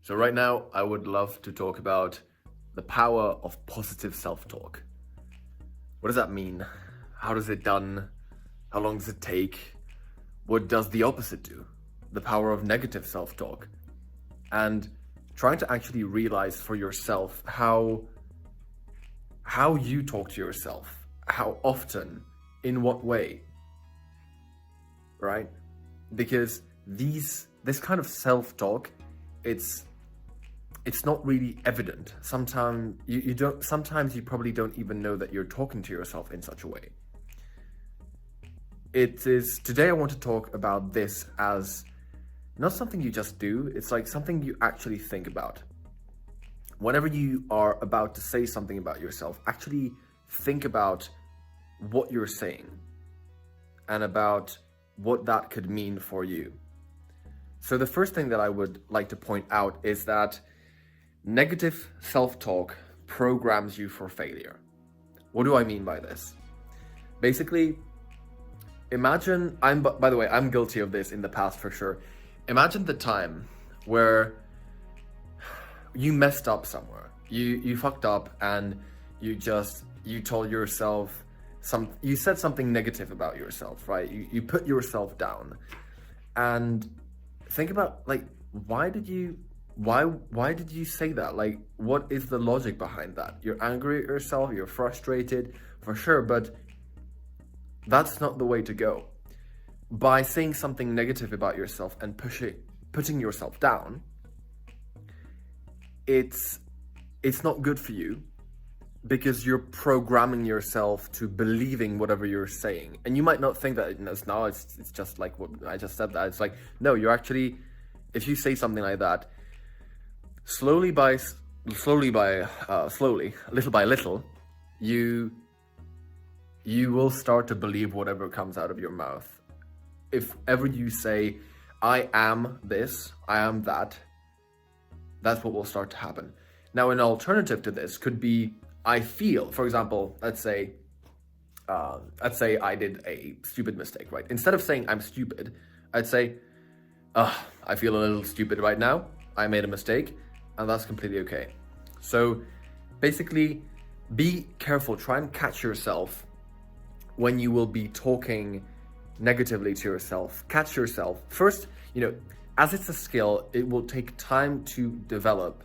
So right now, I would love to talk about the power of positive self-talk. What does that mean? How does it done? How long does it take? What does the opposite do? The power of negative self-talk. And trying to actually realize for yourself how you talk to yourself, how often, in what way, right? Because this kind of self-talk, it's not really evident. Sometimes sometimes you probably don't even know that you're talking to yourself in such a way. Today I want to talk about this as not something you just do, it's like something you actually think about. Whenever you are about to say something about yourself, actually think about what you're saying and about what that could mean for you. So the first thing that I would like to point out is that negative self-talk programs you for failure. What do I mean by this? Basically, imagine, by the way, I'm guilty of this in the past for sure. Imagine the time where you messed up somewhere. You fucked up and you told yourself you said something negative about yourself, right? You put yourself down. And think about, like, why did you say that? Like, what is the logic behind that? You're angry at yourself, you're frustrated, for sure, but that's not the way to go. By saying something negative about yourself and putting yourself down, it's not good for you, because you're programming yourself to believing whatever you're saying. And you might not think that it's just like what I just said. That it's like, no, you're actually, if you say something like that, slowly, little by little, you will start to believe whatever comes out of your mouth. If ever you say, I am this, I am that, that's what will start to happen. Now, an alternative to this could be, I feel, for example, let's say I did a stupid mistake, right? Instead of saying I'm stupid, I'd say, I feel a little stupid right now. I made a mistake, and that's completely okay. So basically, be careful. Try and catch yourself when you will be talking negatively to yourself. Catch yourself. First, as it's a skill, it will take time to develop.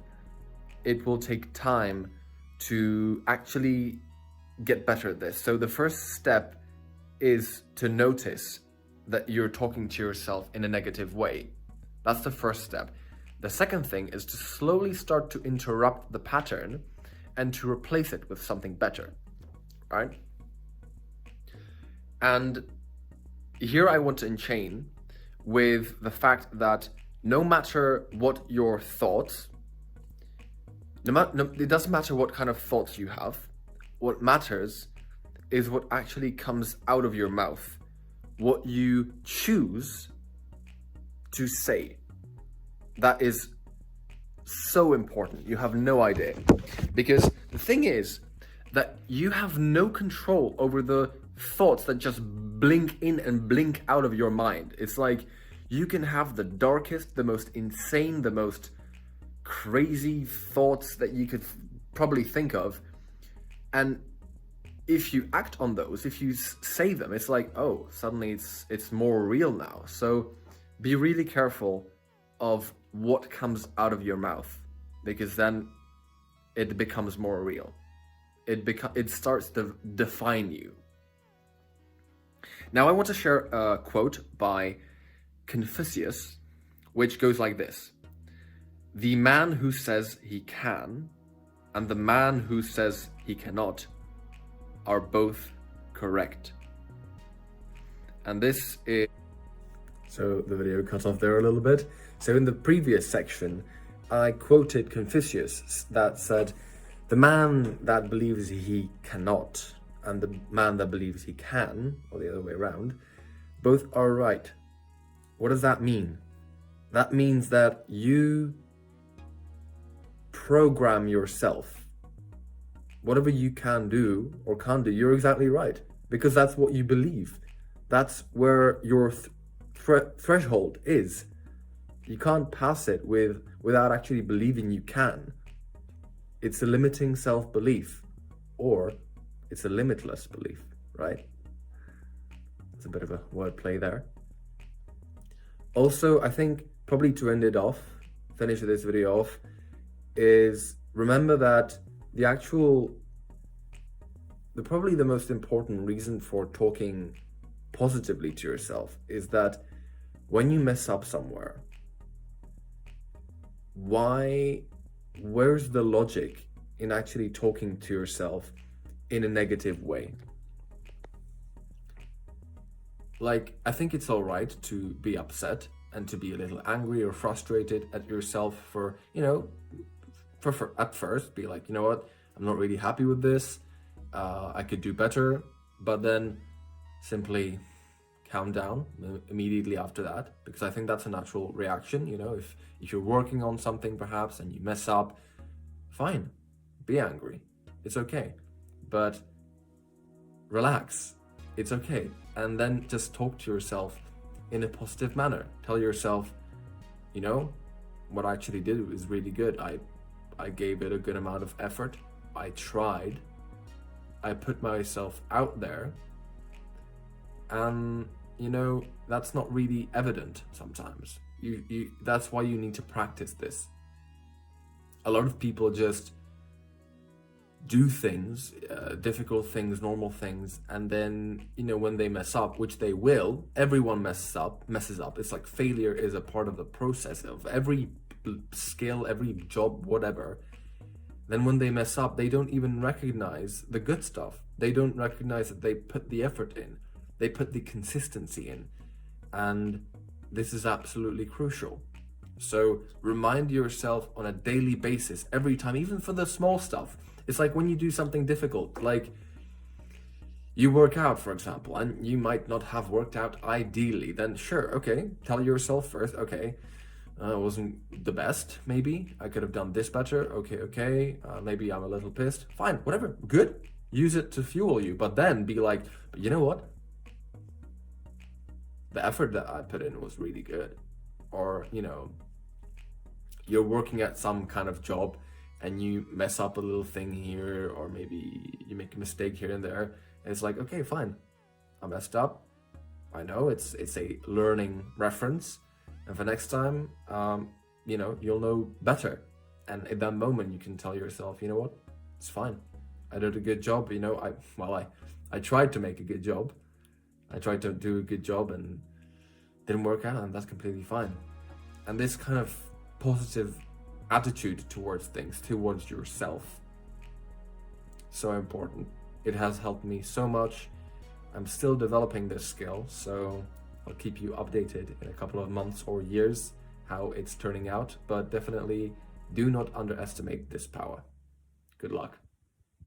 It will take time to actually get better at this. So the first step is to notice that you're talking to yourself in a negative way. That's the first step. The second thing is to slowly start to interrupt the pattern and to replace it with something better, right? And here I want to enchain with the fact that no matter what your thoughts, it doesn't matter what kind of thoughts you have. What matters is what actually comes out of your mouth, what you choose to say. That is so important. You have no idea. Because the thing is that you have no control over the thoughts that just blink in and blink out of your mind. It's like you can have the darkest, the most insane, the most crazy thoughts that you could probably think of, and if you act on those, if you say them, it's like, oh, suddenly it's more real now. So be really careful of what comes out of your mouth, because then it becomes more real. It starts to define you. Now I want to share a quote by Confucius, which goes like this: the man who says he can and the man who says he cannot are both correct. And this is... So the video cut off there a little bit. So in the previous section, I quoted Confucius that said, the man that believes he cannot and the man that believes he can, or the other way around, both are right. What does that mean? That means that you program yourself. Whatever you can do or can't do, you're exactly right, because that's what you believe. That's where your threshold is. You can't pass it without actually believing you can. It's a limiting self-belief, or it's a limitless belief, right? It's a bit of a wordplay there. Also, I think probably to end it off, finish this video off, is remember that probably the most important reason for talking positively to yourself is that when you mess up somewhere, where's the logic in actually talking to yourself in a negative way? Like, I think it's all right to be upset and to be a little angry or frustrated at yourself for, for at first be like, you know what, I'm not really happy with this. I could do better, but then simply calm down immediately after that, because I think that's a natural reaction. If you're working on something perhaps and you mess up, fine, be angry, it's okay, but relax, it's okay. And then just talk to yourself in a positive manner. Tell yourself, what I actually did was really good. I gave it a good amount of effort. I tried. I put myself out there. And, that's not really evident sometimes. That's why you need to practice this. A lot of people just do things, difficult things, normal things, and then, when they mess up, which they will, everyone messes up. It's like failure is a part of the process of every skill, every job, whatever. Then when they mess up, they don't even recognize the good stuff. They don't recognize that they put the effort in. They put the consistency in. And this is absolutely crucial. So remind yourself on a daily basis, every time, even for the small stuff. It's like when you do something difficult, like you work out, for example, and you might not have worked out ideally, then sure, okay, tell yourself first, okay, it wasn't the best, maybe, I could have done this better, okay, maybe I'm a little pissed, fine, whatever, good, use it to fuel you, but then be like, but you know what? The effort that I put in was really good. Or, you're working at some kind of job and you mess up a little thing here, or maybe you make a mistake here and there, and it's like, okay, fine, I messed up. I know it's a learning reference, and for next time, you'll know better. And at that moment, you can tell yourself, you know what, it's fine. I did a good job. I tried to make a good job. I tried to do a good job and didn't work out, and that's completely fine. And this kind of positive attitude towards things, towards yourself, so important. It has helped me so much. I'm still developing this skill, so I'll keep you updated in a couple of months or years how it's turning out, but definitely do not underestimate this power. Good luck.